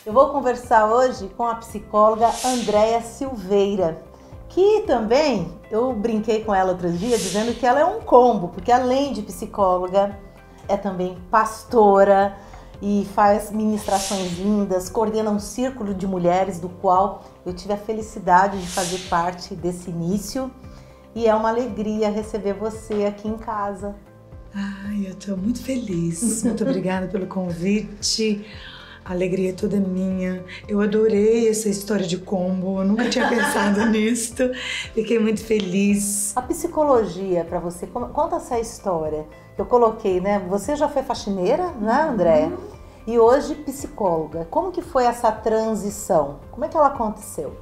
Eu vou conversar hoje com a psicóloga Andréia Silveira, que também eu brinquei com ela outro dia dizendo que ela é um combo, porque além de psicóloga, é também pastora e faz ministrações lindas, coordena um círculo de mulheres do qual eu tive a felicidade de fazer parte desse início e é uma alegria receber você aqui em casa. Ai, eu tô muito feliz. Muito obrigada pelo convite. A alegria é toda minha. Eu adorei essa história de combo. Eu nunca tinha pensado nisso. Fiquei muito feliz. A psicologia, para você, conta essa história. Eu coloquei, né? Você já foi faxineira, né, Andréia? E hoje psicóloga. Como que foi essa transição? Como é que ela aconteceu?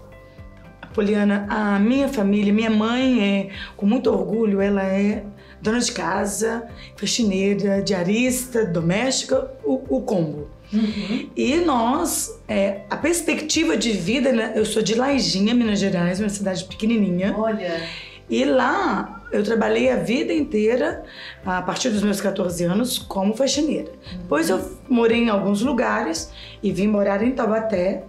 Poliana, a minha família, minha mãe com muito orgulho, ela é dona de casa, faxineira, diarista, doméstica, o combo. E nós, a perspectiva de vida, né, eu sou de Lajinha, Minas Gerais, uma cidade pequenininha. Olha. E lá eu trabalhei a vida inteira, a partir dos meus 14 anos, como faxineira. Depois eu morei em alguns lugares e vim morar em Taubaté,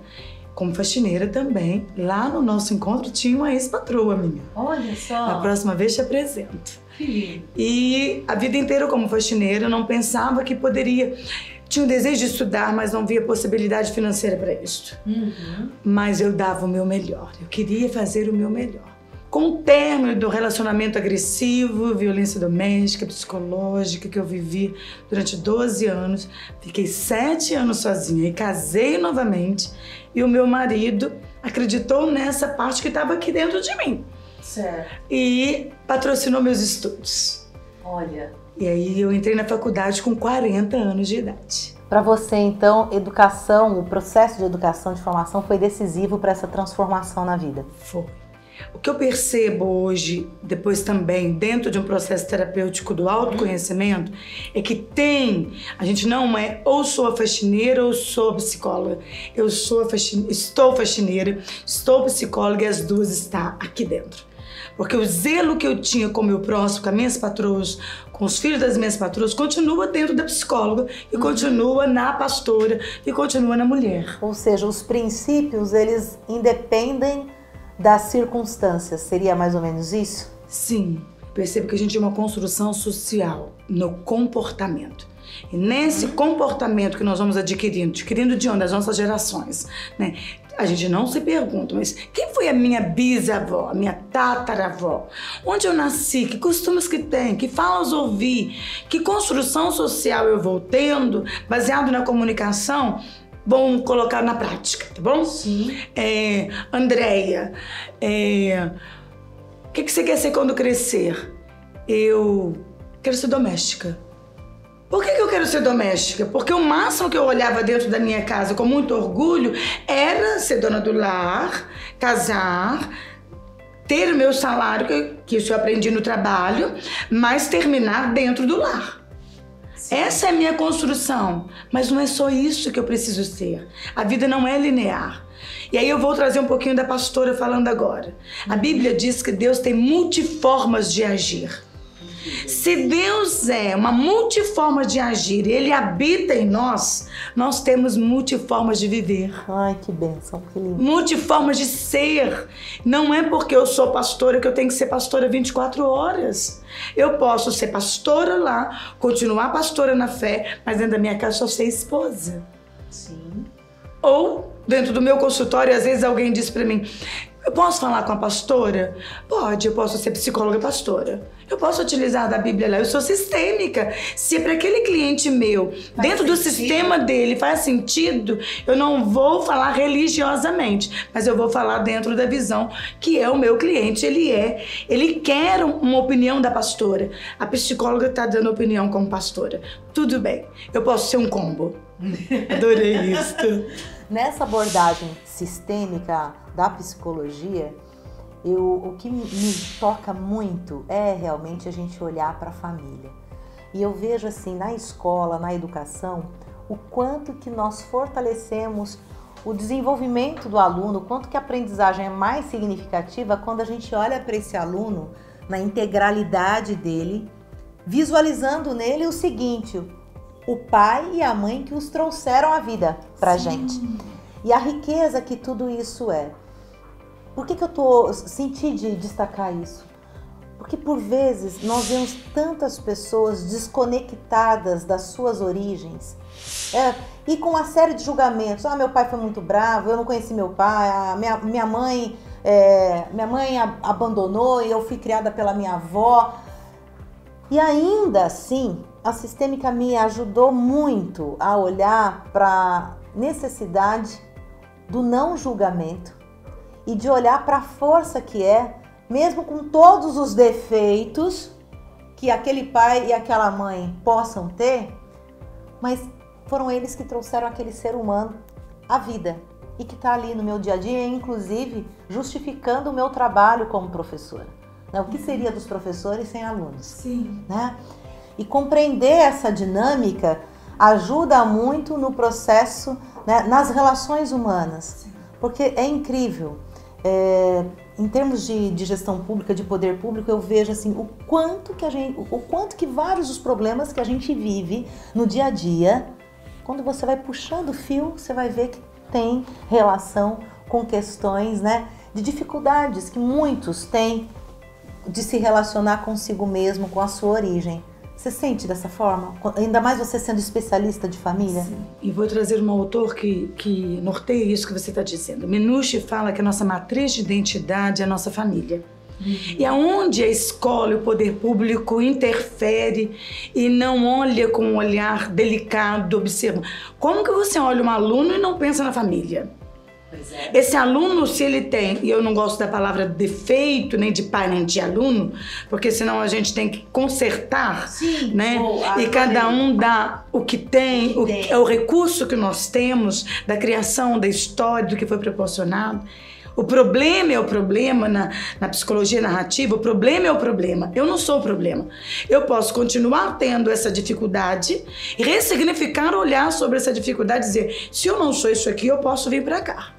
como faxineira também. Lá no nosso encontro tinha uma ex-patroa minha. Olha só. A próxima vez te apresento. E a vida inteira como faxineira, eu não pensava que poderia... Tinha o desejo de estudar, mas não via possibilidade financeira para isso. Mas eu dava o meu melhor. Eu queria fazer o meu melhor. Com o término do relacionamento agressivo, violência doméstica, psicológica que eu vivi durante 12 anos, fiquei 7 anos sozinha e casei novamente. E o meu marido acreditou nessa parte que estava aqui dentro de mim. Certo. E patrocinou meus estudos. Olha. E aí eu entrei na faculdade com 40 anos de idade. Para você, então, educação, o processo de educação, de formação foi decisivo para essa transformação na vida? Foi. O que eu percebo hoje, depois também, dentro de um processo terapêutico do autoconhecimento, é que a gente não é ou sou faxineira ou sou psicóloga. Eu sou estou faxineira, estou psicóloga e as duas estão aqui dentro. Porque o zelo que eu tinha com o meu próximo, com as minhas patroas, com os filhos das minhas patroas, continua dentro da psicóloga e continua na pastora e continua na mulher. Ou seja, os princípios, eles independem das circunstâncias. Seria mais ou menos isso? Sim. Percebo que a gente tem uma construção social no comportamento. E nesse comportamento que nós vamos adquirindo de onde? Das nossas gerações, né? A gente não se pergunta, mas quem foi a minha bisavó, a minha tataravó? Onde eu nasci? Que costumes que tem? Que falas ouvi? Que construção social eu vou tendo, baseado na comunicação? Vamos colocar na prática, tá bom? Sim. Andréia, o que você quer ser quando crescer? Eu quero ser doméstica. Por que eu quero ser doméstica? Porque o máximo que eu olhava dentro da minha casa com muito orgulho era ser dona do lar, casar, ter o meu salário, que isso eu aprendi no trabalho, mas terminar dentro do lar. Sim. Essa é a minha construção, mas não é só isso que eu preciso ser. A vida não é linear. E aí eu vou trazer um pouquinho da pastora falando agora. A Bíblia diz que Deus tem multiformas de agir. Se Deus é uma multiforma de agir e Ele habita em nós, nós temos multiformas de viver. Ai, que bênção, que lindo. Multiformas de ser. Não é porque eu sou pastora que eu tenho que ser pastora 24 horas. Eu posso ser pastora lá, continuar pastora na fé, mas dentro da minha casa só ser esposa. Sim. Ou dentro do meu consultório, às vezes alguém diz pra mim: eu posso falar com a pastora? Pode, eu posso ser psicóloga pastora. Eu posso utilizar da Bíblia lá, eu sou sistêmica. Se para aquele cliente meu, dentro do sistema dele faz sentido, eu não vou falar religiosamente, mas eu vou falar dentro da visão que é o meu cliente, ele quer uma opinião da pastora. A psicóloga está dando opinião como pastora. Tudo bem, eu posso ser um combo. Adorei isso. Nessa abordagem sistêmica da psicologia, o que me toca muito é realmente a gente olhar para a família. E eu vejo assim, na escola, na educação, o quanto que nós fortalecemos o desenvolvimento do aluno, o quanto que a aprendizagem é mais significativa quando a gente olha para esse aluno na integralidade dele, visualizando nele o seguinte: o pai e a mãe que os trouxeram à vida pra gente. E a riqueza que tudo isso é. Por que eu senti de destacar isso? Porque por vezes nós vemos tantas pessoas desconectadas das suas origens, e com uma série de julgamentos. Meu pai foi muito bravo, eu não conheci meu pai, minha mãe abandonou e eu fui criada pela minha avó. E ainda assim, a sistêmica me ajudou muito a olhar para a necessidade do não julgamento e de olhar para a força que mesmo com todos os defeitos que aquele pai e aquela mãe possam ter, mas foram eles que trouxeram aquele ser humano à vida e que está ali no meu dia a dia, inclusive justificando o meu trabalho como professora. O que seria dos professores sem alunos? Sim. Né? E compreender essa dinâmica ajuda muito no processo, né, nas relações humanas. Sim. Porque é incrível. Em termos de gestão pública, de poder público, eu vejo assim, o quanto que vários dos problemas que a gente vive no dia a dia, quando você vai puxando o fio, você vai ver que tem relação com questões, né, de dificuldades que muitos têm de se relacionar consigo mesmo, com a sua origem. Você sente dessa forma? Ainda mais você sendo especialista de família? Sim. E vou trazer um autor que norteia isso que você está dizendo. Minucci fala que a nossa matriz de identidade é a nossa família. E aonde a escola e o poder público interfere e não olha com um olhar delicado, observa. Como que você olha um aluno e não pensa na família? Pois é. Esse aluno, se ele tem, e eu não gosto da palavra defeito, nem de pai, nem de aluno, porque senão a gente tem que consertar, sim, né? E cada um dá o que tem, é o recurso que nós temos da criação, da história, do que foi proporcionado. O problema é o problema na psicologia narrativa, o problema é o problema. Eu não sou o problema. Eu posso continuar tendo essa dificuldade e ressignificar, olhar sobre essa dificuldade e dizer, se eu não sou isso aqui, eu posso vir para cá.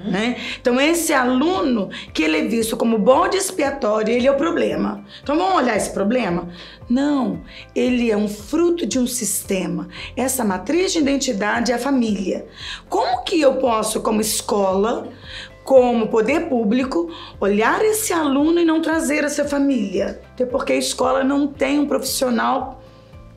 Né? Então esse aluno que ele é visto como bode expiatório, ele é o problema. Então vamos olhar esse problema? Não, ele é um fruto de um sistema. Essa matriz de identidade é a família. Como que eu posso, como escola, como poder público, olhar esse aluno e não trazer essa família? Até porque a escola não tem um profissional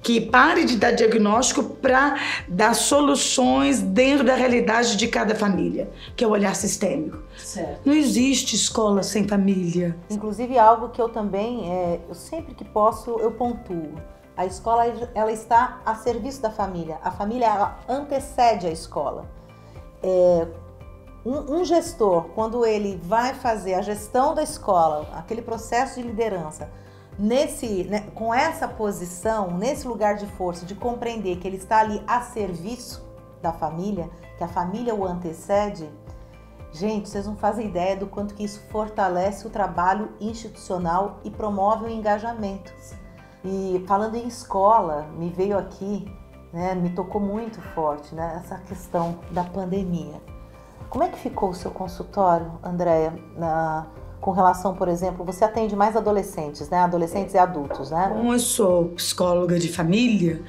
que pare de dar diagnóstico para dar soluções dentro da realidade de cada família, que é o olhar sistêmico. Certo. Não existe escola sem família. Inclusive, algo que eu também, eu sempre que posso, eu pontuo. A escola, ela está a serviço da família. A família, ela antecede a escola. Um gestor, quando ele vai fazer a gestão da escola, aquele processo de liderança, com essa posição, nesse lugar de força, de compreender que ele está ali a serviço da família, que a família o antecede, gente, vocês não fazem ideia do quanto que isso fortalece o trabalho institucional e promove o engajamento. E falando em escola, me veio aqui, né, me tocou muito forte, né, essa questão da pandemia. Como é que ficou o seu consultório, Andréia, com relação, por exemplo, você atende mais adolescentes, né? Adolescentes e adultos, né? Como eu sou psicóloga de família,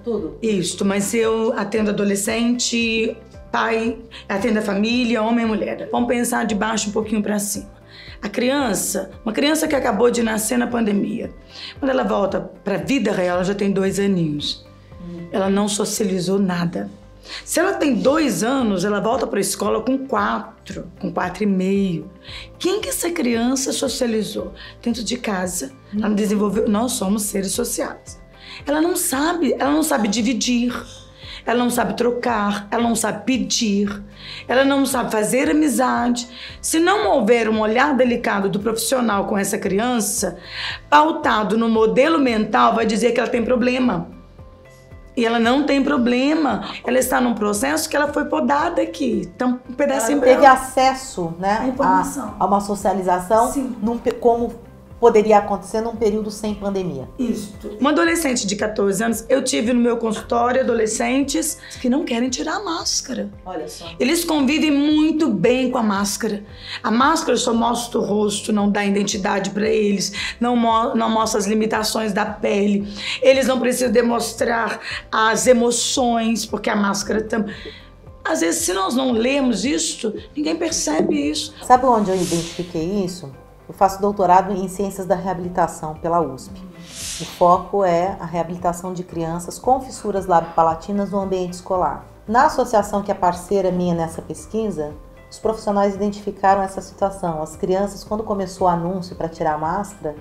tudo. Isso, mas eu atendo adolescente, pai, atendo a família, homem e mulher. Vamos pensar de baixo um pouquinho para cima. A criança, uma criança que acabou de nascer na pandemia, quando ela volta para a vida real, ela já tem 2 aninhos. Ela não socializou nada. Se ela tem 2 anos, ela volta para a escola com 4, com 4,5. Quem que essa criança socializou? Dentro de casa. Ela não desenvolveu. Nós somos seres sociais. Ela não sabe dividir. Ela não sabe trocar, ela não sabe pedir, ela não sabe fazer amizade. Se não houver um olhar delicado do profissional com essa criança, pautado no modelo mental, vai dizer que ela tem problema. E ela não tem problema. Ela está num processo que ela foi podada aqui. Então, um pedacinho ela teve acesso, né, a uma socialização como poderia acontecer num período sem pandemia. Isso. Uma adolescente de 14 anos, eu tive no meu consultório adolescentes que não querem tirar a máscara. Olha só. Eles convivem muito bem com a máscara. A máscara só mostra o rosto, não dá identidade para eles, não mostra as limitações da pele. Eles não precisam demonstrar as emoções, porque a máscara também... Às vezes, se nós não lermos isso, ninguém percebe isso. Sabe onde eu identifiquei isso? Eu faço doutorado em Ciências da Reabilitação pela USP. O foco é a reabilitação de crianças com fissuras labiopalatinas no ambiente escolar. Na associação que é parceira minha nessa pesquisa, os profissionais identificaram essa situação. As crianças, quando começou o anúncio para tirar a máscara,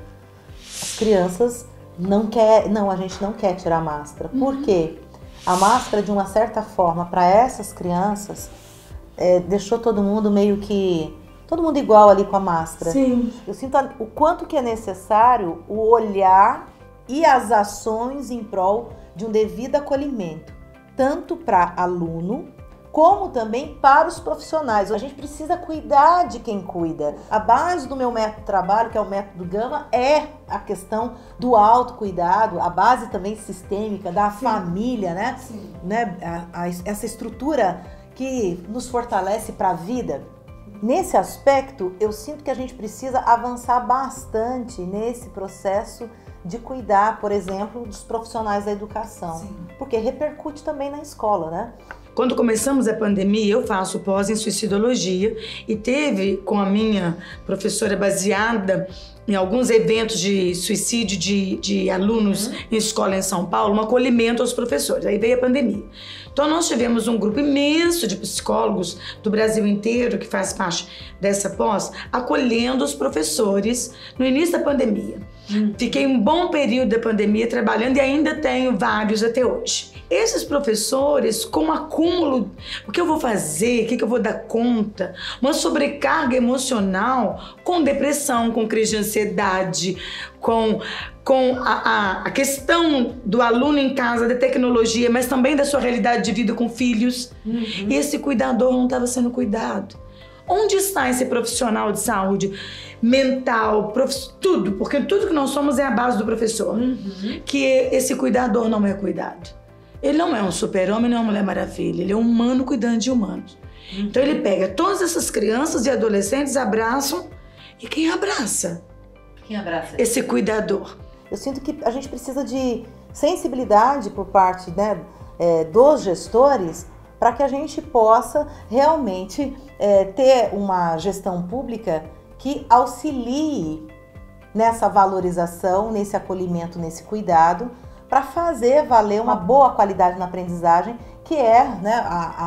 as crianças a gente não quer tirar a máscara. Por quê? A máscara, de uma certa forma, para essas crianças, deixou todo mundo igual ali com a máscara. Sim. Eu sinto o quanto que é necessário o olhar e as ações em prol de um devido acolhimento, tanto para aluno, como também para os profissionais. A gente precisa cuidar de quem cuida. A base do meu método de trabalho, que é o método Gama, é a questão do autocuidado, a base também sistêmica da família, né? Sim. Essa estrutura que nos fortalece para a vida. Nesse aspecto, eu sinto que a gente precisa avançar bastante nesse processo de cuidar, por exemplo, dos profissionais da educação. Sim. Porque repercute também na escola, né? Quando começamos a pandemia, eu faço pós em suicidologia e teve com a minha professora baseada em alguns eventos de suicídio de alunos em escola em São Paulo, um acolhimento aos professores. Aí veio a pandemia. Então nós tivemos um grupo imenso de psicólogos do Brasil inteiro, que faz parte dessa pós, acolhendo os professores no início da pandemia. Fiquei um bom período da pandemia trabalhando e ainda tenho vários até hoje. Esses professores, com um acúmulo, o que eu vou fazer, o que eu vou dar conta, uma sobrecarga emocional, com depressão, com crise de ansiedade, com a questão do aluno em casa, da tecnologia, mas também da sua realidade de vida com filhos. E esse cuidador não estava sendo cuidado. Onde está esse profissional de saúde mental, tudo? Porque tudo que nós somos é a base do professor. Que esse cuidador não é cuidado. Ele não é um super-homem, não é uma Mulher Maravilha. Ele é um humano cuidando de humanos. Então ele pega todas essas crianças e adolescentes, abraçam. E quem abraça? Quem abraça? Esse cuidador. Eu sinto que a gente precisa de sensibilidade por parte, né, dos gestores, para que a gente possa realmente ter uma gestão pública que auxilie nessa valorização, nesse acolhimento, nesse cuidado, para fazer valer uma boa qualidade na aprendizagem, que é, né,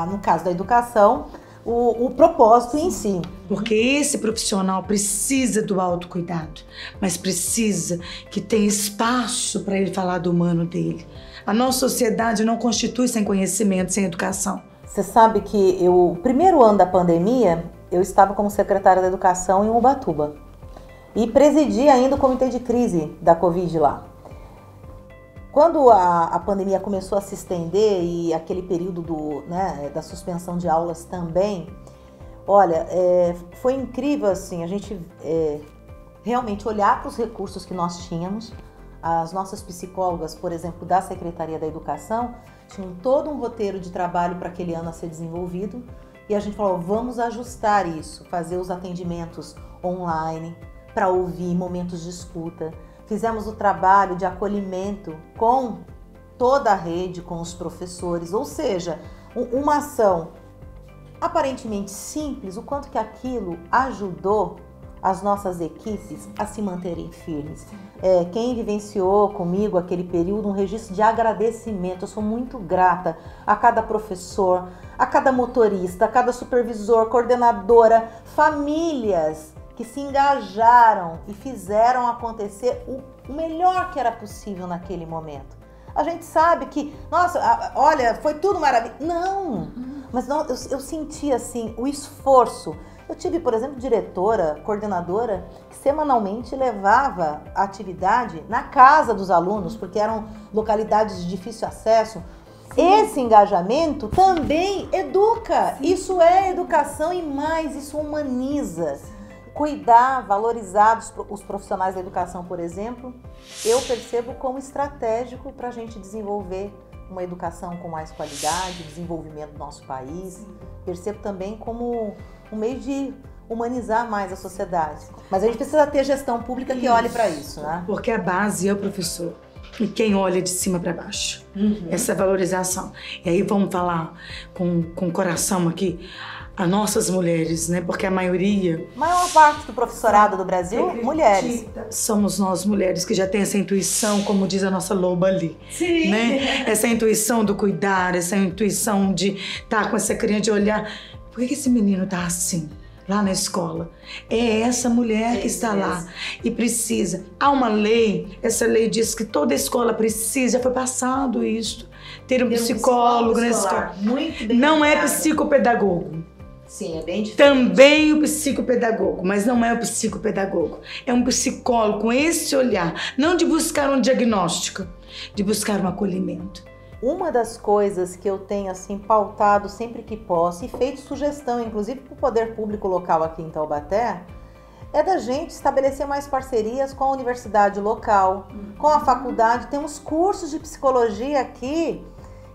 no caso da educação, o propósito em si. Porque esse profissional precisa do autocuidado, mas precisa que tenha espaço para ele falar do humano dele. A nossa sociedade não constitui sem conhecimento, sem educação. Você sabe que o primeiro ano da pandemia, eu estava como secretária da Educação em Ubatuba e presidi ainda o comitê de crise da Covid lá. Quando a pandemia começou a se estender e aquele período da suspensão de aulas também, olha, foi incrível assim, a gente realmente olhar para os recursos que nós tínhamos. As nossas psicólogas, por exemplo, da Secretaria da Educação, tinham todo um roteiro de trabalho para aquele ano a ser desenvolvido e a gente falou, vamos ajustar isso, fazer os atendimentos online para ouvir, momentos de escuta. Fizemos o trabalho de acolhimento com toda a rede, com os professores, ou seja, uma ação aparentemente simples, o quanto que aquilo ajudou as nossas equipes a se manterem firmes. Quem vivenciou comigo aquele período, um registro de agradecimento, eu sou muito grata a cada professor, a cada motorista, a cada supervisor, coordenadora, famílias que se engajaram e fizeram acontecer o melhor que era possível naquele momento. A gente sabe que, nossa, olha, foi tudo maravilhoso. Não, mas não, eu senti assim o esforço. Eu tive, por exemplo, diretora, coordenadora, que semanalmente levava a atividade na casa dos alunos, porque eram localidades de difícil acesso. Sim. Esse engajamento também educa. Sim. Isso é educação e mais, isso humaniza. Sim. Cuidar, valorizar os profissionais da educação, por exemplo, eu percebo como estratégico para a gente desenvolver uma educação com mais qualidade, desenvolvimento do nosso país. Sim. Percebo também como um meio de humanizar mais a sociedade. Mas a gente precisa ter gestão pública que olhe para isso, né? Porque a base é o professor. e quem olha de cima para baixo. Essa valorização. E aí vamos falar com o coração aqui, as nossas mulheres, né? Porque a maior parte do professorado do Brasil, mulheres. Somos nós mulheres que já tem essa intuição, como diz a nossa loba ali. Sim. Né? Essa intuição do cuidar, essa intuição de estar com essa criança, de olhar, por que esse menino tá assim? Lá na escola. É essa mulher que está lá e precisa. Há uma lei, essa lei diz que toda escola precisa, já foi passado isso, ter um psicólogo na escola. Muito bem. Não é psicopedagogo. Sim, é bem diferente. Também o psicopedagogo, mas não é o psicopedagogo. É um psicólogo com esse olhar, não de buscar um diagnóstico, de buscar um acolhimento. Uma das coisas que eu tenho assim pautado sempre que posso e feito sugestão, inclusive para o poder público local aqui em Taubaté, é da gente estabelecer mais parcerias com a universidade local, com a faculdade. Temos cursos de psicologia aqui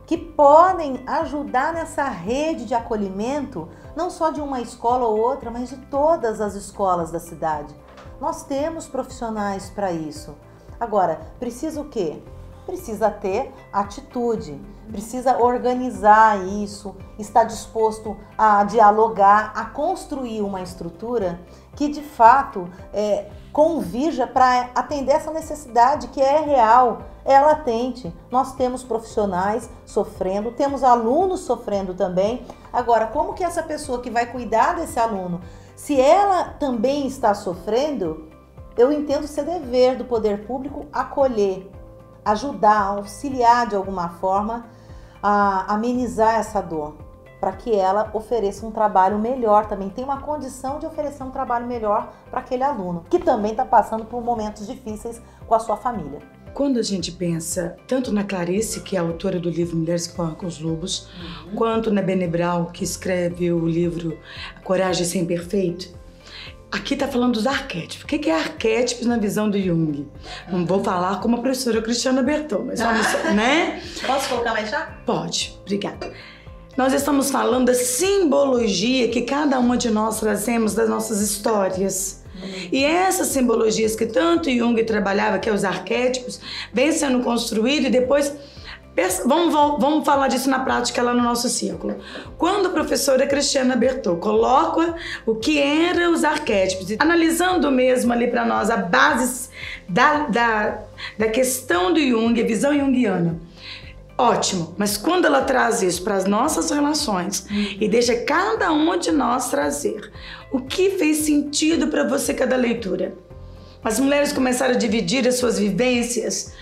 que podem ajudar nessa rede de acolhimento, não só de uma escola ou outra, mas de todas as escolas da cidade. Nós temos profissionais para isso. Agora, precisa o quê? Precisa ter atitude, precisa organizar isso, estar disposto a dialogar, a construir uma estrutura que de fato convija para atender essa necessidade que é real, é latente. Nós temos profissionais sofrendo, temos alunos sofrendo também. Agora, como que essa pessoa que vai cuidar desse aluno, se ela também está sofrendo, eu entendo ser dever do poder público acolher, ajudar, auxiliar de alguma forma a amenizar essa dor, para que ela ofereça um trabalho melhor também, tem uma condição de oferecer um trabalho melhor para aquele aluno, que também está passando por momentos difíceis com a sua família. Quando a gente pensa tanto na Clarice, que é a autora do livro Mulheres que Correm com os Lobos, quanto na Brené Brown, que escreve o livro A Coragem Sem Perfeito, aqui está falando dos arquétipos. O que é arquétipos na visão do Jung? Não vou falar como a professora Cristiana Berton, mas vamos, né? Posso colocar mais chá? Pode, obrigada. Nós estamos falando da simbologia que cada uma de nós trazemos das nossas histórias. E essas simbologias que tanto Jung trabalhava, que é os arquétipos, vêm sendo construídos e depois... Vamos falar disso na prática lá no nosso círculo. Quando a professora Cristiana Berton coloca o que eram os arquétipos, analisando mesmo ali para nós a base da questão do Jung, a visão junguiana, ótimo, mas quando ela traz isso para as nossas relações e deixa cada uma de nós trazer o que fez sentido para você cada leitura. As mulheres começaram a dividir as suas vivências.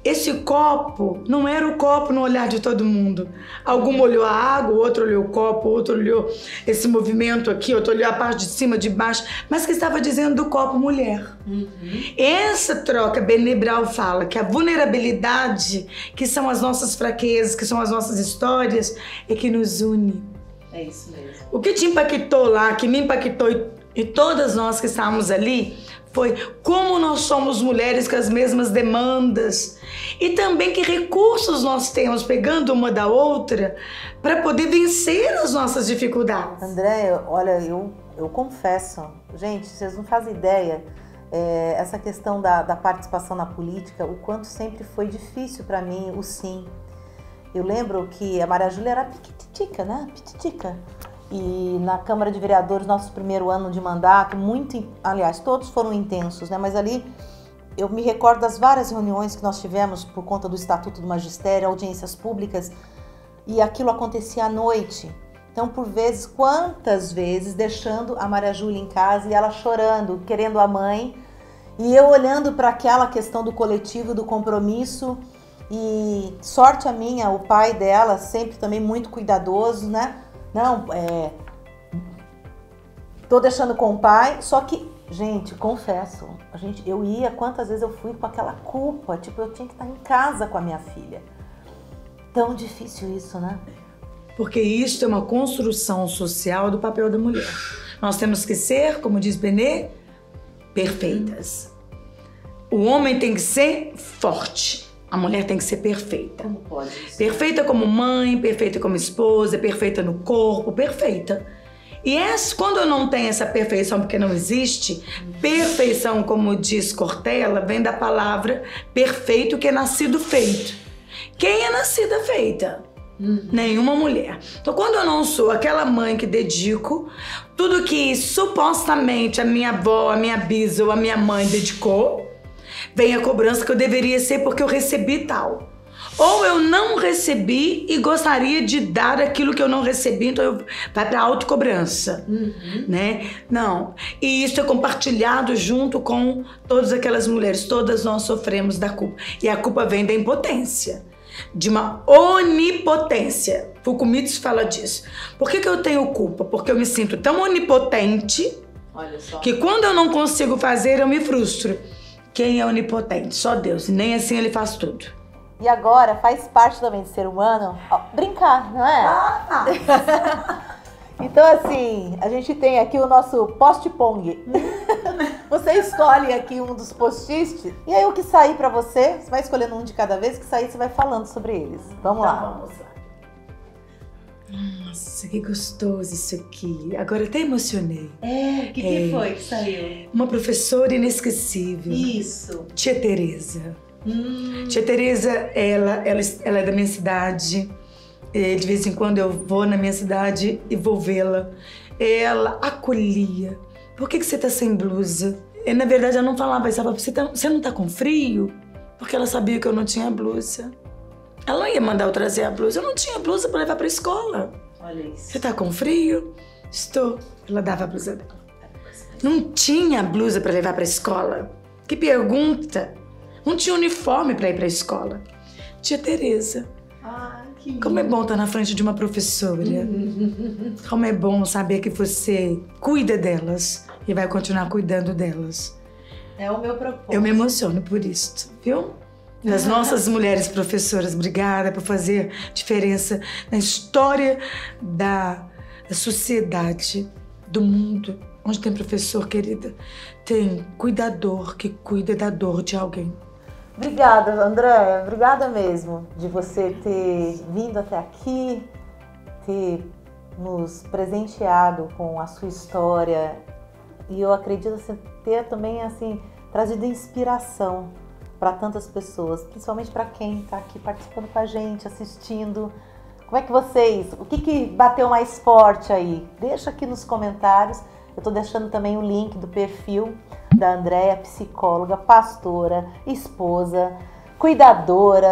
Esse copo não era o copo no olhar de todo mundo. Algum olhou a água, o outro olhou o copo, o outro olhou esse movimento aqui, outro olhou a parte de cima, de baixo, mas que estava dizendo do copo mulher. Essa troca, Brené Brown fala que a vulnerabilidade, que são as nossas fraquezas, que são as nossas histórias, é que nos une. É isso mesmo. O que te impactou lá, que me impactou e todas nós que estávamos ali, foi como nós somos mulheres com as mesmas demandas e também que recursos nós temos pegando uma da outra para poder vencer as nossas dificuldades. André, olha, eu confesso, gente, vocês não fazem ideia, essa questão da participação na política, o quanto sempre foi difícil para mim o sim. Eu lembro que a Maria Júlia era pititica, né? Pititica. E na Câmara de Vereadores, nosso primeiro ano de mandato, aliás, todos foram intensos, né? Mas ali eu me recordo das várias reuniões que nós tivemos por conta do Estatuto do Magistério, audiências públicas, e aquilo acontecia à noite. Então, por vezes, quantas vezes, deixando a Maria Júlia em casa e ela chorando, querendo a mãe, e eu olhando para aquela questão do coletivo, do compromisso, e sorte a minha, o pai dela, sempre também muito cuidadoso, né? Não, tô deixando com o pai, só que, gente, confesso, eu ia, quantas vezes eu fui com aquela culpa, tipo, eu tinha que estar em casa com a minha filha. Tão difícil isso, né? Porque isso é uma construção social do papel da mulher. Nós temos que ser, como diz Brené, perfeitas. O homem tem que ser forte. A mulher tem que ser perfeita. Como pode isso? Perfeita como mãe, perfeita como esposa, perfeita no corpo, perfeita. E quando eu não tenho essa perfeição, porque não existe, perfeição, como diz Cortella, vem da palavra perfeito, que é nascido feito. Quem é nascida feita? Nenhuma mulher. Então, quando eu não sou aquela mãe que dedico tudo que supostamente a minha avó, a minha bisa ou a minha mãe dedicou, vem a cobrança que eu deveria ser porque eu recebi tal. Ou eu não recebi e gostaria de dar aquilo que eu não recebi, então vai pra autocobrança, né? Não. E isso é compartilhado junto com todas aquelas mulheres. Todas nós sofremos da culpa. E a culpa vem da impotência, de uma onipotência. Foucault fala disso. Por que eu tenho culpa? Porque eu me sinto tão onipotente, olha só, que quando eu não consigo fazer, eu me frustro. Quem é onipotente? Só Deus. E nem assim ele faz tudo. E agora faz parte também de ser humano brincar, não é? Então assim, a gente tem aqui o nosso post-pong. Você escolhe aqui um dos post-its e aí o que sair pra você vai escolhendo um de cada vez, que sair você vai falando sobre eles. Vamos lá. Vamos lá. Nossa, que gostoso isso aqui. Agora até emocionei. O que foi que saiu? Uma professora inesquecível. Isso. Tia Tereza. Tia Tereza, ela é da minha cidade. De vez em quando eu vou na minha cidade e vou vê-la. Ela acolhia. Por que você tá sem blusa? Na verdade, ela não falava isso. Ela falava, você não tá com frio? Porque ela sabia que eu não tinha blusa. Ela não ia mandar eu trazer a blusa. Eu não tinha blusa pra levar pra escola. Olha isso. Você tá com frio? Estou. Ela dava a blusa dela. Não tinha blusa pra levar pra escola. Que pergunta! Não tinha uniforme pra ir pra escola. Tia Tereza. Como é bom estar na frente de uma professora. Como é bom saber que você cuida delas e vai continuar cuidando delas. É o meu propósito. Eu me emociono por isso, viu? Das nossas mulheres professoras, obrigada por fazer diferença na história da sociedade, do mundo. Onde tem professor, querida, tem cuidador que cuida da dor de alguém. Obrigada, Andréia. Obrigada mesmo de você ter vindo até aqui, ter nos presenteado com a sua história. E eu acredito você ter também, assim, trazido inspiração para tantas pessoas, principalmente para quem está aqui participando com a gente, assistindo. Como é que vocês, o que bateu mais forte aí? Deixa aqui nos comentários. Eu estou deixando também o link do perfil da Andréia, psicóloga, pastora, esposa, cuidadora,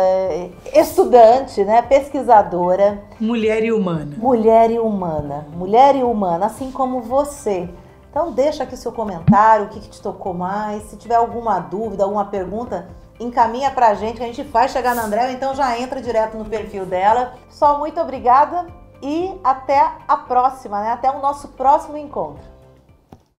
estudante, né, pesquisadora. Mulher e humana. Mulher e humana. Mulher e humana, assim como você. Então deixa aqui o seu comentário, o que te tocou mais. Se tiver alguma dúvida, alguma pergunta, encaminha pra gente, que a gente faz chegar na Andréia, então já entra direto no perfil dela. Só muito obrigada e até a próxima, né? Até o nosso próximo encontro.